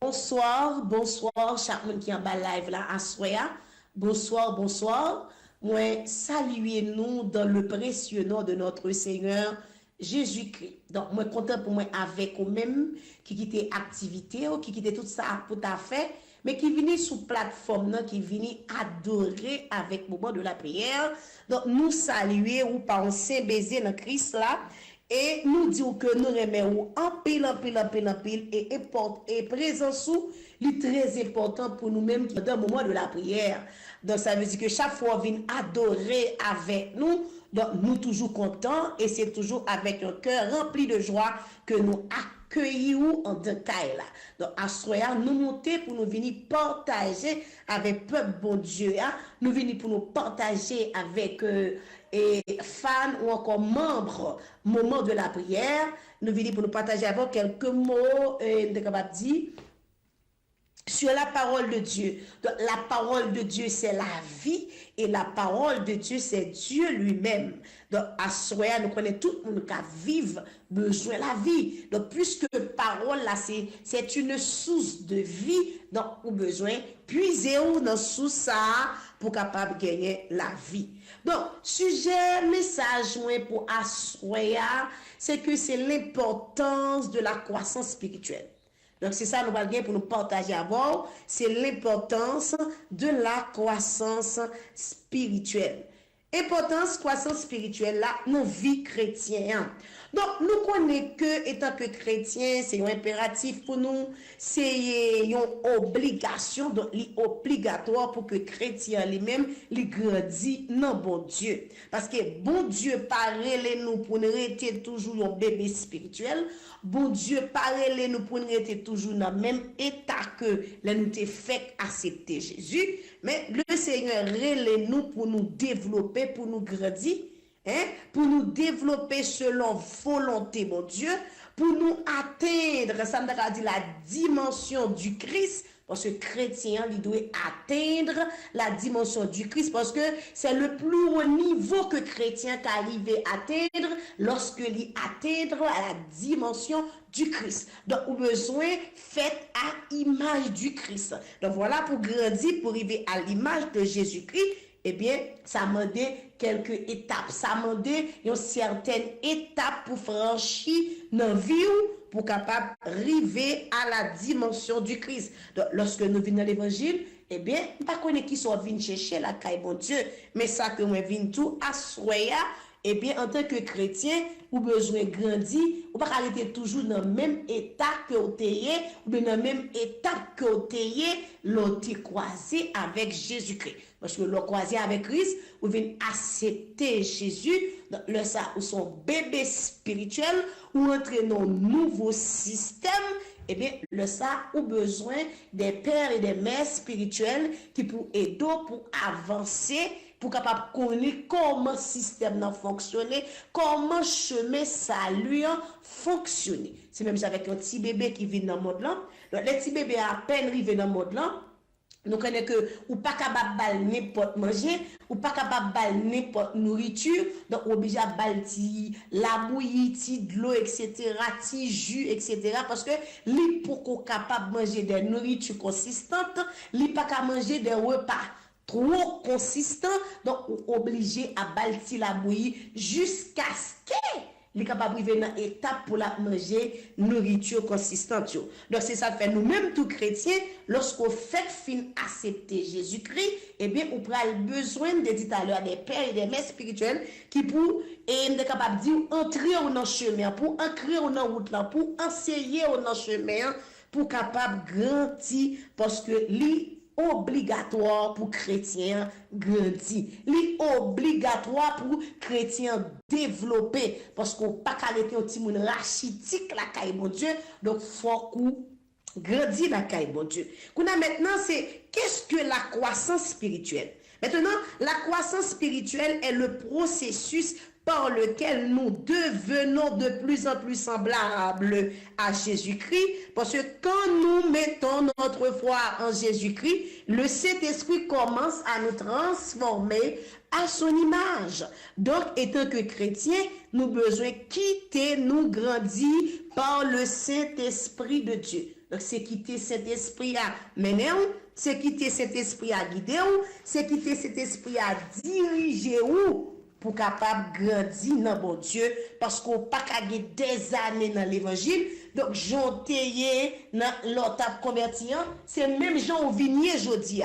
Bonsoir, chaque monde qui est en bas live là, à Soya. Bonsoir. Moi, saluez-nous dans le précieux nom de notre Seigneur Jésus-Christ. Donc, moi, content pour moi avec vous-même, qui quitte activité, qui quitte tout ça pour ta fait, mais qui vient sous plateforme, qui vient adorer avec le moment de la prière. Donc, nous saluer ou par un saint baiser dans Christ là. Et nous disons que nous remettons en pile, et présent sous, c'est très important pour nous-mêmes dans le moment de la prière. Donc ça veut dire que chaque fois qu'on vient adorer avec nous, donc nous toujours contents et c'est toujours avec un cœur rempli de joie que nous accueillons en détail là. Donc à soir nous monter pour nous venir partager avec peuple bon Dieu, hein? Nous venir pour nous partager avec et fans ou encore membres moment de la prière, nous venons pour nous partager avec quelques mots de capable dire sur la parole de Dieu. Donc, la parole de Dieu, c'est la vie et la parole de Dieu, c'est Dieu lui-même. Donc, à soi, nous connaissons tout le monde qui vivre besoin de la vie. Donc, puisque parole, là, c'est une source de vie, donc, ou besoin, puisez-vous dans sous ça pour capable gagner la vie. Donc, sujet, message, moi, pour assoya, c'est que c'est l'importance de la croissance spirituelle. Donc, c'est ça, nous allons bien pour nous partager avant. C'est l'importance de la croissance spirituelle. Importance, croissance spirituelle, là, nos vies chrétiennes. Donc, nous connaissons que, étant que chrétiens, c'est un impératif pour nous, c'est une obligation, donc, obligatoire pour que chrétiens lui-même, les grandit dans bon Dieu. Parce que bon Dieu parle nous pour nous rester toujours un bébé spirituel. Bon Dieu parle nous pour nous rester toujours dans le même état que nous t'ai fait accepter Jésus. Mais le Seigneur relève nous pour nous développer, pour nous grandir, hein, pour nous développer selon volonté, mon Dieu, pour nous atteindre, ça me dit la dimension du Christ, parce que chrétien, il doit atteindre la dimension du Christ, parce que c'est le plus haut niveau que chrétien qu'arrive à atteindre lorsque il atteindre à la dimension du Christ. Donc, au besoin, fait à image du Christ. Donc, voilà, pour grandir, pour arriver à l'image de Jésus-Christ, eh bien, ça m'a dit quelques étapes. Ça m'a dit une certaine étape pour franchir dans la vie pour capable arriver à la dimension du Christ. Donc, lorsque nous venons dans l'évangile, eh bien, pas connaître qui sont venus chercher la caille, bon Dieu, mais ça que moi viens tout à soya, eh bien, en tant que chrétien, ou besoin de grandir, ou pas arrêter toujours dans le même état que vous êtes, ou dans la même étape que vous êtes, l'autre croisé avec Jésus-Christ. Parce que l'autre croisé avec Christ, vous venez accepter Jésus, le ça, ou son bébé spirituel, ou entrer dans un nouveau système, eh bien, le ça, ou besoin des pères et des mères spirituels qui pour aider, pour avancer, pour capable connaître comment le système n'a fonctionné, comment chemin salut fonctionne. C'est même avec un petit bébé qui vit dans le monde là. Donc, les petits bébés à peine arrivés dans le monde là, nous connaissons que ou pas capable de n'importe manger, ou pas capable de n'importe nourriture, donc obligé à balti la bouillie, de l'eau, etc., ti jus, etc. Parce que li pour qu'on capable de manger des nourritures consistantes, li pas qu'à manger des repas trop consistants, donc obligé à balti la bouillie jusqu'à ce que les capables de dans étape pour la manger nourriture consistante. Donc c'est ça fait nous-mêmes tout chrétiens lorsqu'on fait fin accepter Jésus-Christ, eh bien on prend le besoin de dire à l'heure des pères et des mères spirituels qui pour être capable de dire entrer dans le chemin, pour entrer dans la route là, pour enseigner dans le chemin, pour capable grandir parce que lui obligatoire pour chrétiens grandir, li obligatoire pour chrétiens développer parce qu'on pas arrêter un petit monde rachitique la caille mon Dieu, donc faut qu'on grandit la caille bon Dieu. Qu'on a maintenant c'est qu'est-ce que la croissance spirituelle? Maintenant, la croissance spirituelle est le processus par lequel nous devenons de plus en plus semblables à Jésus-Christ, parce que quand nous mettons notre foi en Jésus-Christ, le Saint-Esprit commence à nous transformer à son image. Donc, étant que chrétiens, nous besoin quitter, nous grandir par le Saint-Esprit de Dieu. Donc, c'est quitter cet esprit à mener, c'est quitter cet esprit à guider, c'est quitter cet esprit à diriger pour capable grandir dans bon Dieu, parce qu'on pas gagner des années dans l'évangile. Donc, j'en dans l'autre converti, c'est même Jean au vignier, jodi.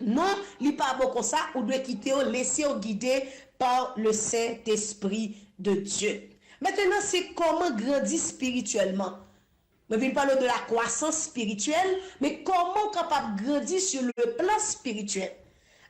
Non, il n'est pas bon comme ça, on doit quitter, laisser guider par le Saint-Esprit de Dieu. Maintenant, c'est comment grandir spirituellement. Je vais parler de la croissance spirituelle, mais comment capable de grandir sur le plan spirituel.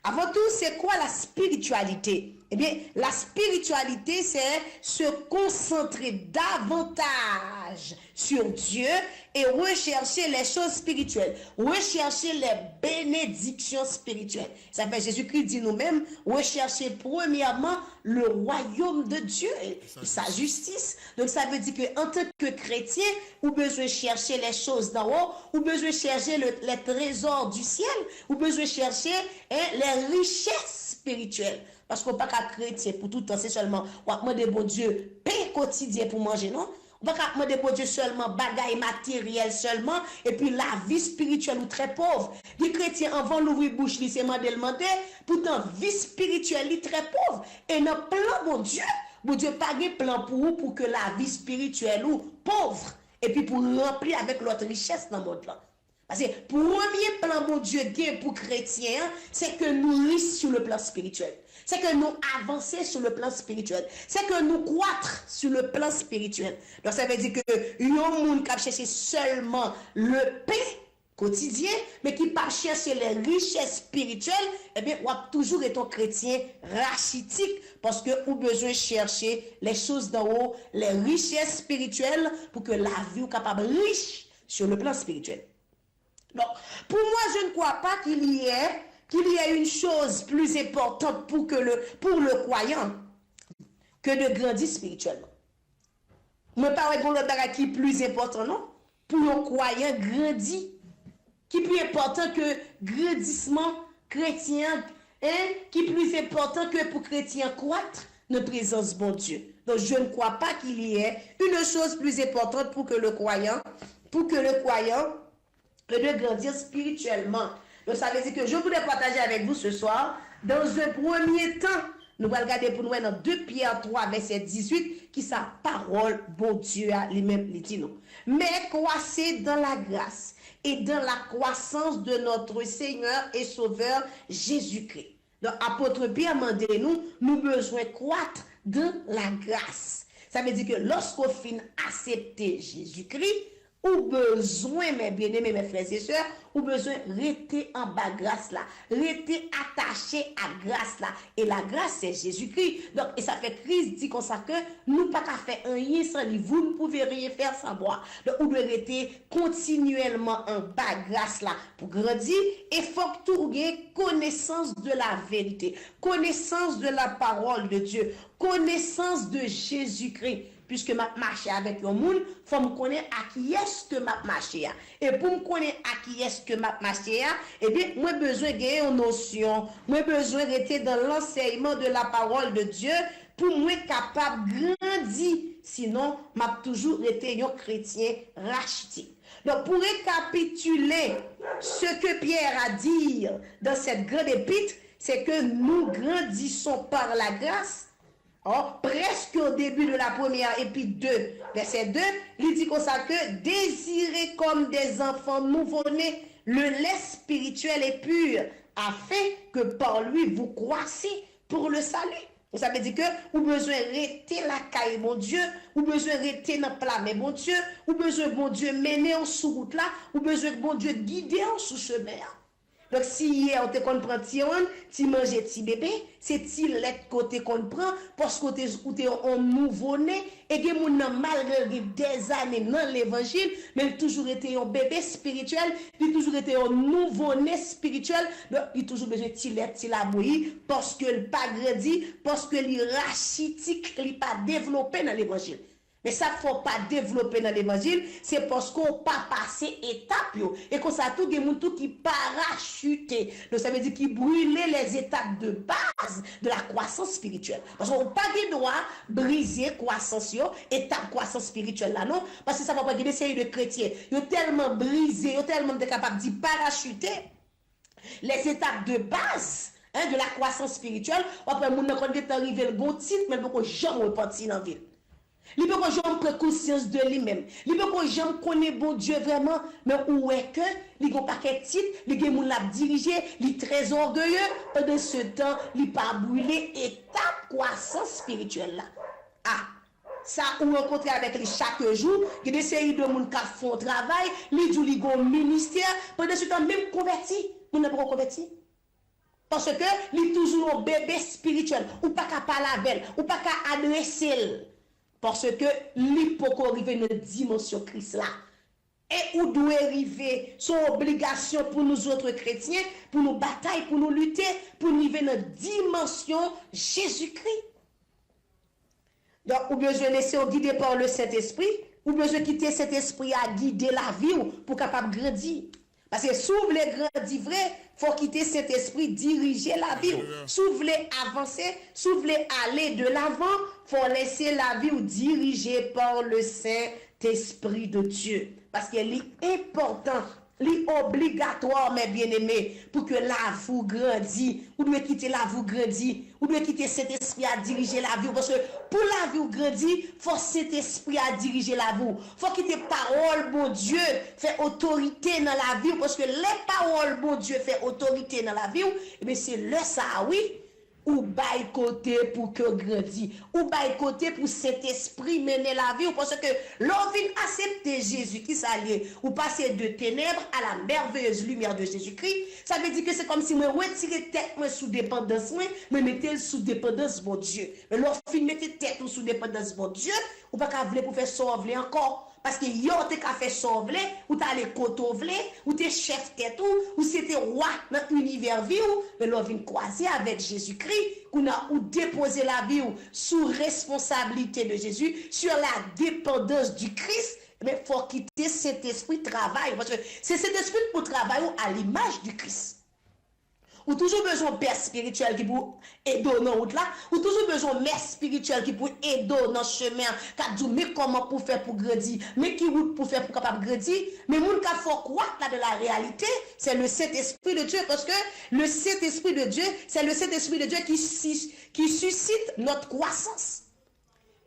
Avant tout, c'est quoi la spiritualité? Eh bien, la spiritualité, c'est se concentrer davantage sur Dieu et rechercher les choses spirituelles, rechercher les bénédictions spirituelles. Ça fait Jésus-Christ dit nous-mêmes, rechercher premièrement le royaume de Dieu et sa justice. Donc ça veut dire qu'en tant que chrétien, vous besoin chercher les choses d'en haut, vous besoin chercher les trésors du ciel, vous besoin chercher les richesses spirituelles. Parce qu'on pas qu'à chrétien pour tout le temps, c'est seulement, on va demander bon Dieu, pain quotidien pour manger, non? On va pas demander bon Dieu seulement, bagaille matériel seulement, et puis la vie spirituelle ou très pauvre. Les chrétiens, avant l'ouvrir bouche, ils se demander, pourtant, vie spirituelle est très pauvre. Et dans plan, bon Dieu pas de plan pour vous, pour que la vie spirituelle ou pauvre, et puis pour remplir avec l'autre richesse dans le monde là. Parce que premier plan, mon Dieu, pour chrétiens, c'est que nous riches sur le plan spirituel. C'est que nous avancer sur le plan spirituel. C'est que nous croître sur le plan spirituel. Donc ça veut dire que un monde qui cherche seulement le pain quotidien, mais qui pas chercher les richesses spirituelles, eh bien, on a toujours été un chrétien rachitique parce que vous besoin chercher les choses d'en haut, les richesses spirituelles pour que la vie soit capable riche sur le plan spirituel. Donc, pour moi, je ne crois pas qu'il y ait une chose plus importante pour le croyant que de grandir spirituellement. Je ne parle pas de l'autre qui est plus important, non? Pour le croyant, grandir. Qui est plus important que grandissement chrétien, qui est plus important que pour chrétien croître notre présence, bon Dieu. Donc, je ne crois pas qu'il y ait une chose plus importante pour que le croyant, que de grandir spirituellement. Donc, ça veut dire que je voulais partager avec vous ce soir, dans un premier temps, nous allons regarder pour nous dans 2 Pierre 3, verset 18, qui sa parole, bon Dieu, a lui-même dit nous. Mais croissez dans la grâce et dans la croissance de notre Seigneur et Sauveur Jésus-Christ. Donc, apôtre Pierre m'a dit nous besoin croître dans la grâce. Ça veut dire que lorsqu'on finit accepter Jésus-Christ, ou besoin, mes bien-aimés, mes frères et sœurs, ou besoin rester en bas grâce là, rester attaché à grâce là. Et la grâce, c'est Jésus-Christ. Donc, et ça fait Christ dit comme ça que nous pas qu'à faire rien sans lui, vous ne pouvez rien faire sans moi. Donc, vous devez rester continuellement en bas grâce là pour grandir et faut que tout ait connaissance de la vérité, connaissance de la parole de Dieu, connaissance de Jésus-Christ. Puisque m'a marché avec un monde, faut me connaître à qui est-ce que m'a marché. Et pour me connaître à qui est-ce que m'a marché, eh bien, moi besoin de gagner une notion, moi besoin d'être dans l'enseignement de la parole de Dieu pour moi capable de grandir. Sinon, m'a toujours été un chrétien rachitique. Donc, pour récapituler ce que Pierre a dit dans cette grande épître, c'est que nous grandissons par la grâce. Or, presque au début de la première épître 2, verset 2, il dit comme ça que désirez comme des enfants nouveau-nés le lait spirituel et pur, afin que par lui vous croissez pour le salut. Ça veut dire que vous besoin rester la caille, mon Dieu, vous besoin rester dans le plat, mais bon Dieu, vous besoin, bon Dieu, mener en sous route là, vous besoin, bon Dieu, guider en sous chemin. Donc, si hier, on te comprend, tu manges petit bébé, c'est ti lait côté qu'on prend, parce que tu es un nouveau-né, et que mon malgré des années dans l'évangile, mais il a toujours été un bébé spirituel, il a toujours été un nouveau-né spirituel, donc il a toujours besoin de ti lait, ti la bouillie, parce que il pas grandi, parce que il rachitique, il pas développé dans l'évangile. Mais ça ne faut pas développer dans l'évangile, c'est parce qu'on n'a pas passé étape. Et qu'on ça tout des gens qui parachuté. Donc ça veut dire qu'ils brûlaient les étapes de base de la croissance spirituelle. Parce qu'on n'a pas le droit de briser la croissance, étape croissance spirituelle là, non. Parce que ça ne va pas dire des séries de chrétiens. Ils ont tellement brisé, ils ont tellement été capables d'y parachuter les étapes de base. De la croissance spirituelle, après, mon n'a pas arrivé le bon titre, mais beaucoup de gens repentis dans la ville. Il peut que j'aime prendre conscience de lui-même. Il peut que j'aime connaître bon Dieu vraiment, mais où est que il a un paquet de titres, il a moun l'a dirigé, il est très orgueilleux. Pendant ce temps, il pas brûlé étape croissance spirituelle là. Ah, ça ou rencontrer avec lui chaque jour, il y a des séries de monde qui font travail, il dit il a un ministère, pendant ce temps même converti, on n'a pas converti. Parce que il est toujours un bébé spirituel, ou pas qu'à parler avec, ou pas qu'à adresser. Parce que l'hypocrisie arrive dans une dimension Christ là. Et où doit arriver son obligation pour nous autres chrétiens, pour nous batailler, pour nous lutter, pour nous arriver dans une dimension Jésus-Christ. Donc, ou besoin de laisser guider par le Saint-Esprit, ou besoin de quitter cet esprit à guider la vie pour capable grandir. Parce que si vous voulez grandir vrai, il faut quitter cet esprit, diriger la vie. Si vous voulez avancer, si vous voulez aller de l'avant, il faut laisser la vie dirigée par le Saint-Esprit de Dieu. Parce qu'il est important, il est obligatoire, mes bien-aimés, pour que la vie grandisse. Vous devez quitter la vie grandir. Vous devez quitter cet esprit à diriger la vie. Parce que pour la vie grandir, il faut cet esprit à diriger la vie. Il faut quitter parole, bon Dieu, fait autorité dans la vie. Parce que les paroles, bon Dieu, fait autorité dans la vie. Mais c'est le ça, oui. Ou bail côté pour que grandit, ou bail côté pour cet esprit mener la vie, parce que l'envie accepter Jésus qui s'allie, ou passer de ténèbres à la merveilleuse lumière de Jésus-Christ, ça veut dire que c'est comme si moi retirer tête moi sous dépendance moi, me mettre sous dépendance mon Dieu. Mais l'envie mettre tête sous dépendance mon Dieu, ou pas qu'à vouloir pour faire sauver encore. Parce que yo te ka fait sauver, ou t'as les cotovler, ou t'es chef tête ou c'était roi dans l'univers vie mais l'on vient croiser avec Jésus-Christ, qu'on a ou déposer la vie sous responsabilité de Jésus, sur la dépendance du Christ, mais il faut quitter cet esprit de travail, parce que c'est cet esprit pour travailler à l'image du Christ. Ou toujours besoin de père spirituel qui pour aider dans route là, ou toujours besoin de mère spirituelle qui pour aider dans le chemin, qui dit mais comment pour faire pour grandir, mais qui route pour faire pour capable grandir, mais moun ka faut croire là de la réalité, c'est le Saint-Esprit de Dieu, parce que le Saint-Esprit de Dieu, c'est le Saint-Esprit de Dieu qui suscite notre croissance.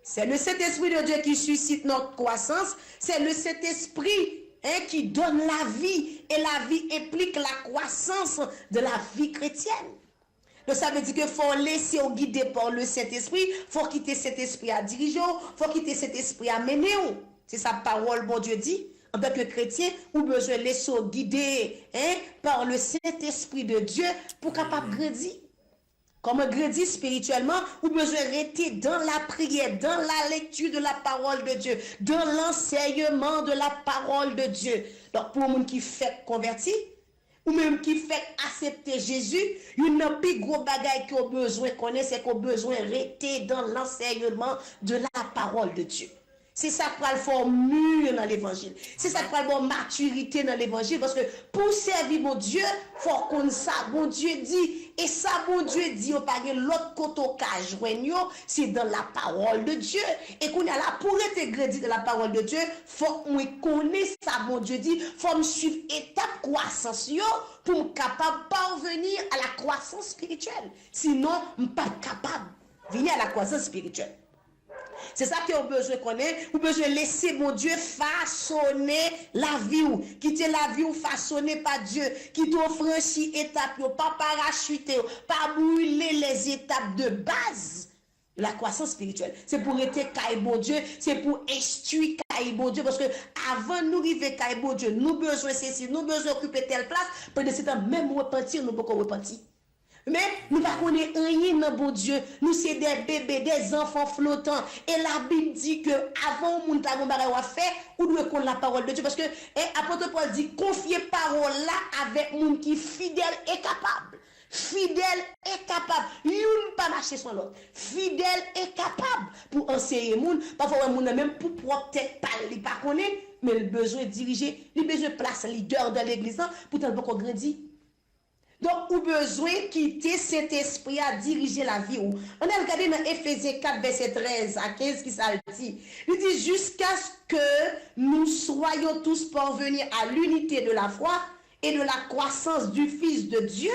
C'est le Saint-Esprit de Dieu qui suscite notre croissance, c'est le Saint-Esprit qui donne la vie, et la vie implique la croissance de la vie chrétienne. Donc ça veut dire qu'il faut laisser guider par le Saint-Esprit, il faut quitter cet esprit à diriger, il faut quitter cet esprit à mener. C'est sa parole, bon Dieu dit. En tant que chrétien, vous avez besoin de laisser guider par le Saint-Esprit de Dieu pour capable grandir. Comme grandir spirituellement, vous avez besoin de rester dans la prière, dans la lecture de la parole de Dieu, dans l'enseignement de la parole de Dieu. Donc, pour les gens qui fait convertir, ou même qui fait accepter Jésus, il n'y a plus gros bagaille qu'on a besoin de connaître, c'est qu'on a besoin de rester dans l'enseignement de la parole de Dieu. C'est ça qui va le faire mûr dans l'évangile. C'est ça qui va le faire maturité dans l'évangile. Parce que pour servir mon Dieu, il faut qu'on ça. Mon Dieu dit, et ça, mon Dieu dit, on pas l'autre côté c'est dans la parole de Dieu. Et qu'on a là pour être grandi dans la parole de Dieu, il faut qu'on connaisse ça, mon Dieu dit, il faut me suivre étape croissance pour me capable parvenir à la croissance spirituelle. Sinon, je ne suis pas capable de venir à la croissance spirituelle. C'est ça qu'on a besoin de connaître. Ou besoin de laisser mon Dieu façonner la vie. Quitter la vie façonnée par Dieu. Qui doit franchir étapes, pas parachuter, pas brûler les étapes de base de la croissance spirituelle. C'est pour être caille bon Dieu. C'est pour instruire caille bon Dieu. Parce que avant de nous arriver caille bon Dieu, nous besoin ceci, nous besoin occuper telle place. Pendant ce temps, même repentir, nous ne pouvons pas repentir. Mais nous ne connaissons rien dans bon Dieu. Nous sommes des bébés, des enfants flottants. Et la Bible dit que avant de faire, nous devons connaître la parole de Dieu. Parce que l'apôtre Paul dit, confiez parole là avec monde qui est fidèle et capable. Fidèle et capable. Youn pas marcher sans l'autre. Fidèle et capable pour enseigner moun. Parfois, moun même pour propre tête parler, pas connaître, mais le besoin de diriger, le besoin de placer leader dans l'église pour tellement qu'on grandit. Donc, ou besoin de quitter cet esprit à diriger la vie. On a regardé dans Éphésiens 4, verset 13 à 15 qui ça dit. Il dit jusqu'à ce que nous soyons tous parvenus à l'unité de la foi et de la croissance du Fils de Dieu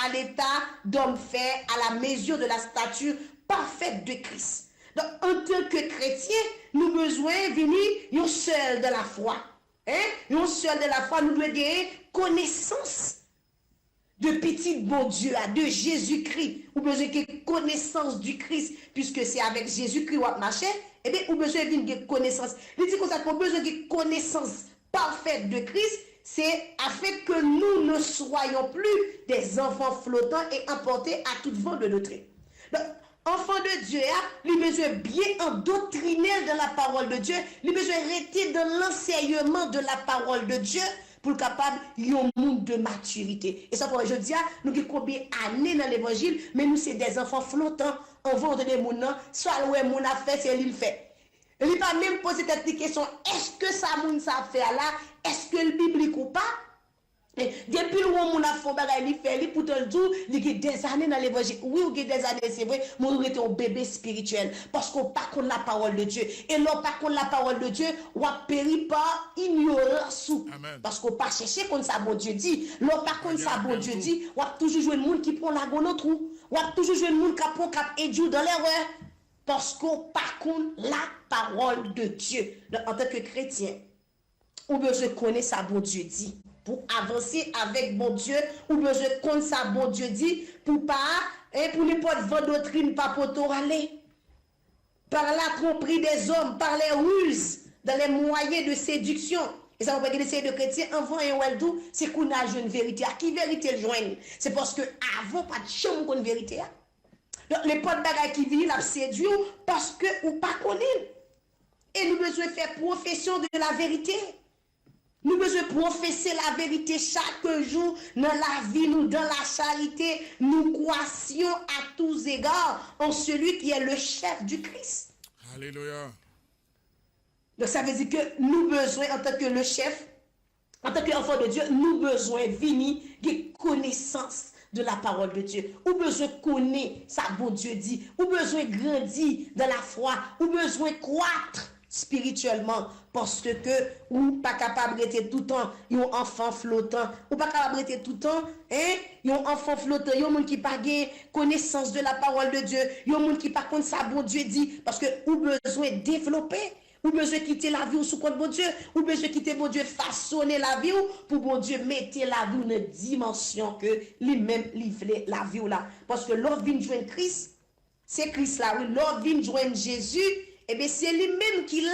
à l'état d'homme fait à la mesure de la stature parfaite de Christ. Donc, en tant que chrétien, nous avons besoin de venir seul de la foi. Nous seul de la foi, nous devons gagner connaissance de petit bon Dieu, de Jésus-Christ. Ou besoin de connaissance du Christ, puisque c'est avec Jésus-Christ qu'on marche. Eh bien, ou besoin de connaissance. Il dit comme ça qu'on a besoin de connaissance parfaite de Christ, c'est afin que nous ne soyons plus des enfants flottants et emportés à toute vent de doctrine. Donc, enfant de Dieu, il a besoin bien endoctriner dans la parole de Dieu, il a besoin rester dans l'enseignement de la parole de Dieu pour capable un monde de maturité. Et ça pour je dis, nous avons combien d'années dans l'évangile, mais nous c'est des enfants flottants, on va donner mon nom, soit ouais mon a fait, c'est lui le fait. Il ne pas même poser cette question, est-ce que ça moun ça fait là, est-ce que le biblique ou pas? Depuis le moment où on a fait bagay li fait li pour te dire il y a des années dans l'évangile. Oui, il y a des années, c'est vrai, mais on était un bébé spirituel parce qu'on pas contre la parole de Dieu. Et non pas contre la parole de Dieu, on a péri par ignorance. Parce qu'on pas chercher contre ça bon Dieu dit. Non pas contre ça bon Dieu dit, on a toujours joué le monde qui prend la gonne trou. On a toujours joué le monde qui prend cap et Dieu dans l'erreur parce qu'on pas contre la parole de Dieu. Donc, en tant que chrétien, on besoin connaître ça bon Dieu dit. Pour avancer avec bon Dieu, ou besoin de ça bon Dieu dit, pour pas, et pour n'importe quelle doctrine, pas pour aller. Par la tromperie des hommes, par les ruses, dans les moyens de séduction. Et ça va pas dire de chrétiens, avant et oueldou, c'est qu'on a une vérité. À qui vérité le joigne? C'est parce que avant, pas de chambre qu'on vérité. Donc, les potes bagages qui viennent, la séduit parce que ou pas connaît. Et nous besoin de faire profession de la vérité. Nous devons professer la vérité chaque jour dans la vie, nous, dans la charité. Nous croissions à tous égards en celui qui est le chef du Christ. Alléluia. Donc ça veut dire que nous besoin, en tant que le chef, en tant qu'enfant de Dieu, nous besoin venir de connaissance de la parole de Dieu. Ou besoin connaître ça, bon Dieu dit. Ou besoin grandir dans la foi. Ou besoin croître spirituellement parce que ou pas capable d'être tout le temps un enfant flottant ou pas capable d'être tout le temps un enfant flottant un monde qui pas gain connaissance de la parole de Dieu un monde qui pas connaît ça bon Dieu dit parce que ou besoin développer ou besoin quitter la vie ou sous compte bon Dieu ou besoin quitter bon Dieu façonner la vie pour bon Dieu mettre la vie dans une dimension que lui-même livrer la vie là parce que l'autre vient joindre Christ c'est Christ là oui l'autre vient joindre Jésus. Eh bien, c'est lui-même qui l'a.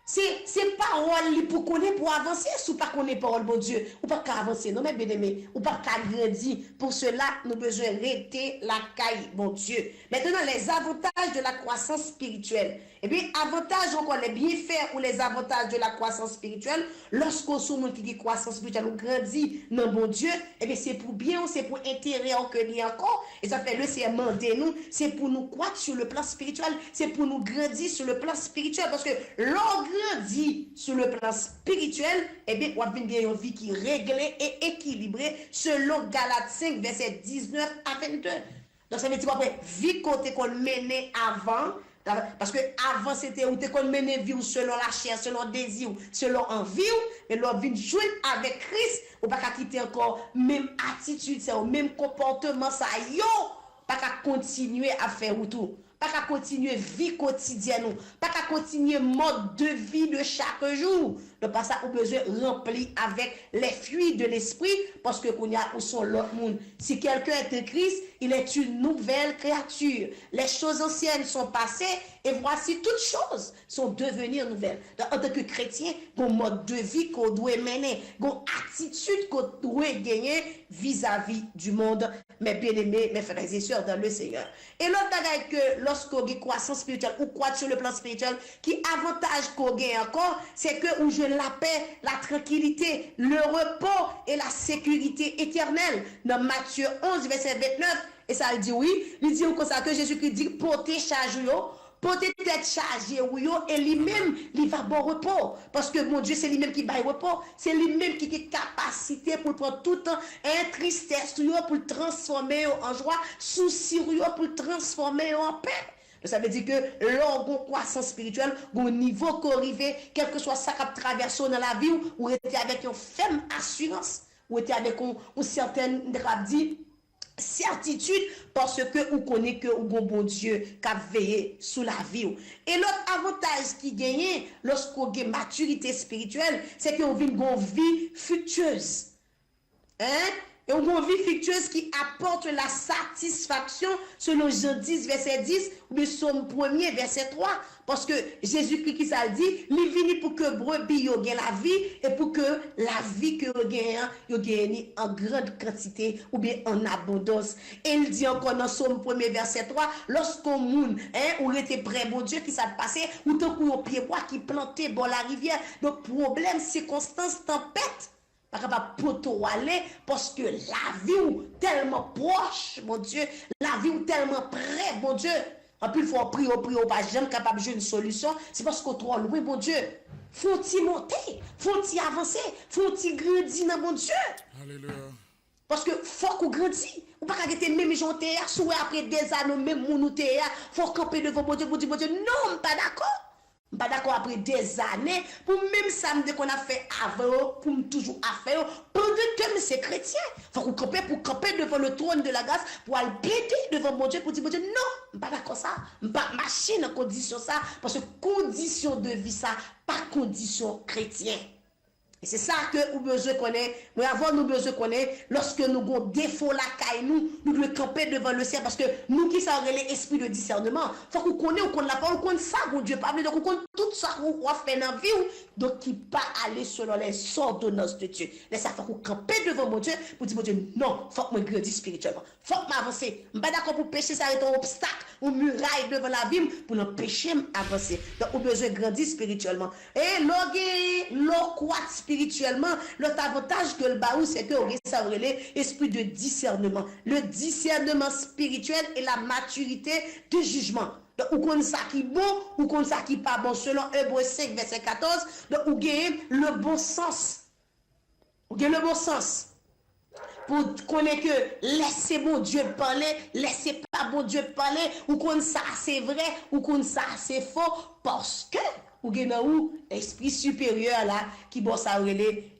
C'est parole pour connaître, pour avancer, ou pas connaître parole, bon Dieu. Ou pas qu'à avancer, non, mais bien aimé, ou pas qu'à grandir. Pour cela, nous besoin arrêter la caille, bon Dieu. Maintenant, les avantages de la croissance spirituelle. Eh bien, avantages, encore les bienfaits ou les avantages de la croissance spirituelle, lorsqu'on soumet qui dit croissance spirituelle, on grandit dans bon Dieu, eh bien, c'est pour bien, c'est pour intérêt que nous encore. Et ça fait le serment de nous, c'est pour nous croître sur le plan spirituel, c'est pour nous grandir sur le plan spirituel. Parce que l'on grandit sur le plan spirituel, eh bien, on a une vie qui est réglée et équilibrée selon Galates 5, verset 19 à 22. Donc, ça veut dire qu'après, vie côté qu'on menait avant, parce que avant c'était où tu qu'on menait vie selon la chair, selon désir, selon envie, mais l'on vient jouer avec Christ, ou pas qu'à quitter encore même attitude, c'est au même comportement, ça yo, pas qu'à continuer à faire tout. Pas qu'à continuer vie quotidienne, pas qu'à continuer mode de vie de chaque jour. Donc, pas ça, on a besoin remplir avec les fruits de l'esprit, parce que qu'on y a où sont l'autre monde. Si quelqu'un est en Christ, il est une nouvelle créature. Les choses anciennes sont passées, et voici toutes choses sont devenues nouvelles. Donc, en tant que chrétien, un mode de vie qu'on doit mener, une attitude qu'on doit gagner vis-à-vis du monde, mes bien-aimés, mes frères et sœurs dans le Seigneur. Et l'autre bagaille que lorsqu'on a une croissance spirituelle ou croît sur le plan spirituel, qui avantage qu'on gagne encore, c'est que où je la paix, la tranquillité, le repos et la sécurité éternelle. Dans Matthieu 11, verset 29, et ça dit oui, il dit comme ça que Jésus-Christ dit portez charge porter tête chargée et lui-même il va bon repos parce que mon Dieu c'est lui-même qui baille repos, c'est lui-même qui a capacité pour prendre tout temps un tristesse pour le transformer en joie, souci pour le transformer en paix. Ça veut dire que l'orgon croissance spirituelle, au niveau qu'on arrive, quel que soit ça qui traverse dans la vie, ou était avec une ferme assurance, ou était avec une certaine certitude, parce que vous connaissez que vous bon Dieu qui a veillé sous la vie. Et l'autre avantage qui gagne lorsqu'on a une maturité spirituelle, c'est qu'on vit une vie fructueuse. Hein? Et une vie fructueuse qui apporte la satisfaction selon Jean 10, verset 10, ou le Psaume 1er, verset 3. Parce que Jésus-Christ qui ça dit, il vient pour que brebis gagne la vie et pour que la vie que vous gagnez en grande quantité ou bien en abondance. Et il dit encore dans Psaume 1er, verset 3, lorsqu'on moun, ou était près, mon Dieu, qui ça passé, ou tant qu'on pied bois qui plantait dans la rivière, donc problème, circonstances, tempête. Pas capable pour aller parce que la vie est tellement proche, mon Dieu, la vie est tellement près, mon Dieu. En plus, il faut prier, pas jamais capable de jouer une solution. C'est parce qu'on est trop loin, mon Dieu. Faut-il monter, faut-il avancer, faut-il grandir dans mon Dieu. Alléluia. Parce que faut qu'on grandisse. Ou pas qu'à même gens terre, soit après des années, même mon terre, faut camper devant mon Dieu, pour dire, mon Dieu, non, pas d'accord. Pas d'accord après des années, pour même samedi qu'on a fait avant, pour toujours à faire, pendant que c'est chrétien. Faut qu'on campe pour camper devant le trône de la grâce, pour aller plaider devant mon Dieu, pour dire, mon Dieu, non, pas d'accord ça, pas machine en condition ça, parce que condition de vie ça, pas condition chrétien. Et c'est ça que nous besoin connaître. Mais avant nous besoin connaître, lorsque nous avons défaut la caille, nous devons camper devant le ciel parce que nous qui sommes l'esprit de discernement, il faut qu'on connaisse, on la parole, on connaisse ça, mon Dieu, pas donc on connaît tout ça qu'on fait dans la vie, donc qui pas aller selon les ordonnances de Dieu. Mais ça faut qu'on camper devant mon Dieu pour dire, mon Dieu, non, il faut que je grandisse spirituellement. Il faut que je m'avance. Je ne suis pas d'accord pour pécher, ça va être un obstacle, une muraille devant la vie pour l'empêcher d'avancer. Donc, on a besoin de grandir spirituellement. Et l'oquat spirituellement, l'autre avantage que le baou, c'est que ça relève esprit de discernement. Le discernement spirituel et la maturité de jugement. Donc, ou qu'on ça qui est bon, ou qu'on ça qui n'est pas bon, selon Hébreux 5, verset 14, donc, ou gagne le bon sens. Ou gagne le bon sens. Pour connaître que laissez bon Dieu parler, laissez pas bon Dieu parler, ou qu'on ça c'est vrai, ou qu'on ça c'est faux, parce que, ou gagne où l'esprit supérieur là, qui bon ça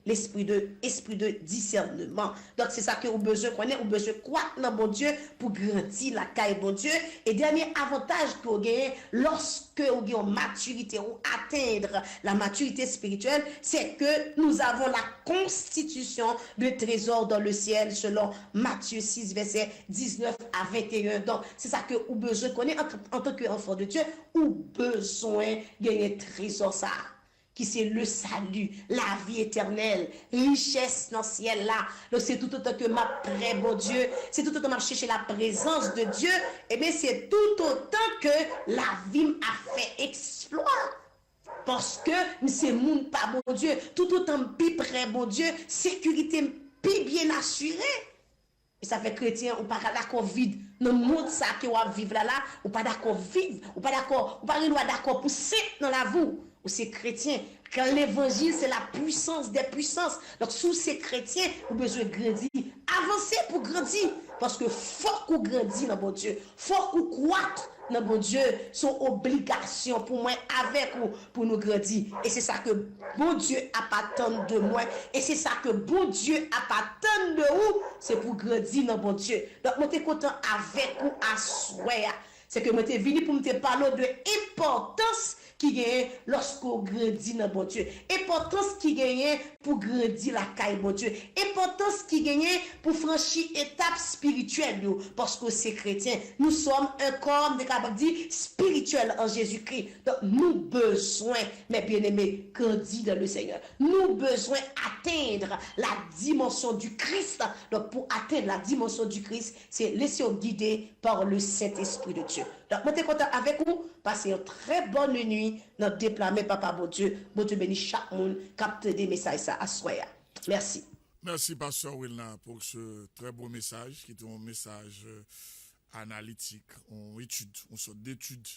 l'esprit de discernement. Donc c'est ça que vous besoin connaître, vous besoin croire dans bon Dieu pour grandir la caille bon Dieu. Et dernier avantage que vous gagnez lorsque vous gagnez une maturité ou atteindre la maturité spirituelle, c'est que nous avons la constitution de trésor dans le ciel selon Matthieu 6 verset 19 à 21. Donc c'est ça que vous besoin connaître en tant qu'enfant de Dieu, ou besoin gagner trésor ça. Qui c'est le salut, la vie éternelle, richesse dans le ciel là. Donc c'est tout autant que ma près, bon Dieu, c'est tout autant que je cherche la présence de Dieu, et bien c'est tout autant que la vie m'a fait exploit. Parce que c'est monde pas bon Dieu, tout autant plus près, bon Dieu, sécurité plus bien assurée. Et ça fait chrétien, ou pas d'accord vivre dans le monde ça que on vivre là, ou pas d'accord vivre, ou pas d'accord, ou pas d'accord pour c'est dans la vie. Ou c'est chrétien. Quand l'évangile, c'est la puissance des puissances. Donc, sous ces chrétiens, vous avez besoin de grandir. Avancez pour grandir. Parce que faut qu'on grandisse dans mon Dieu. Faut qu'on croite dans mon Dieu. Son obligation pour moi, avec vous, pour nous grandir. Et c'est ça que bon Dieu a pas tant de moi. Et c'est ça que bon Dieu a pas tant de vous. C'est pour grandir dans mon Dieu. Donc, moi, je suis content avec vous à souhait. C'est que moi, je suis venu pour me parler de l'importance qui gagne lorsqu'on grandit dans bon Dieu. Importance qui gagne pour grandir la caille bon Dieu. importance qui gagne pour franchir étape spirituelle parce que c'est chrétien. Nous sommes un corps de capable dire spirituel en Jésus-Christ. Donc nous besoin, mes bien-aimés, grandis dans le Seigneur. Nous besoin atteindre la dimension du Christ. Donc pour atteindre la dimension du Christ, c'est laisser guider par le Saint-Esprit de Dieu. Donc moi, je suis content avec vous. Passez une très bonne nuit. Notre déploiement, Papa, bon Dieu bénisse chaque monde, capte des messages ça à soi. Merci. Merci, Pasteur Wilna, pour ce très beau message, qui est un message analytique, on étude, on sort d'études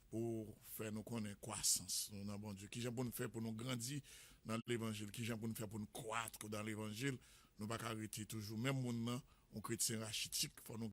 pour faire nous connaître croissance. Nous bon Dieu. Qui j'aime pour nous faire pour nous grandir dans l'évangile, qui j'aime pour nous faire pour nous croître dans l'évangile. Nous ne pouvons pas arrêter toujours. Même monde, on chrétien rachitique, faut nous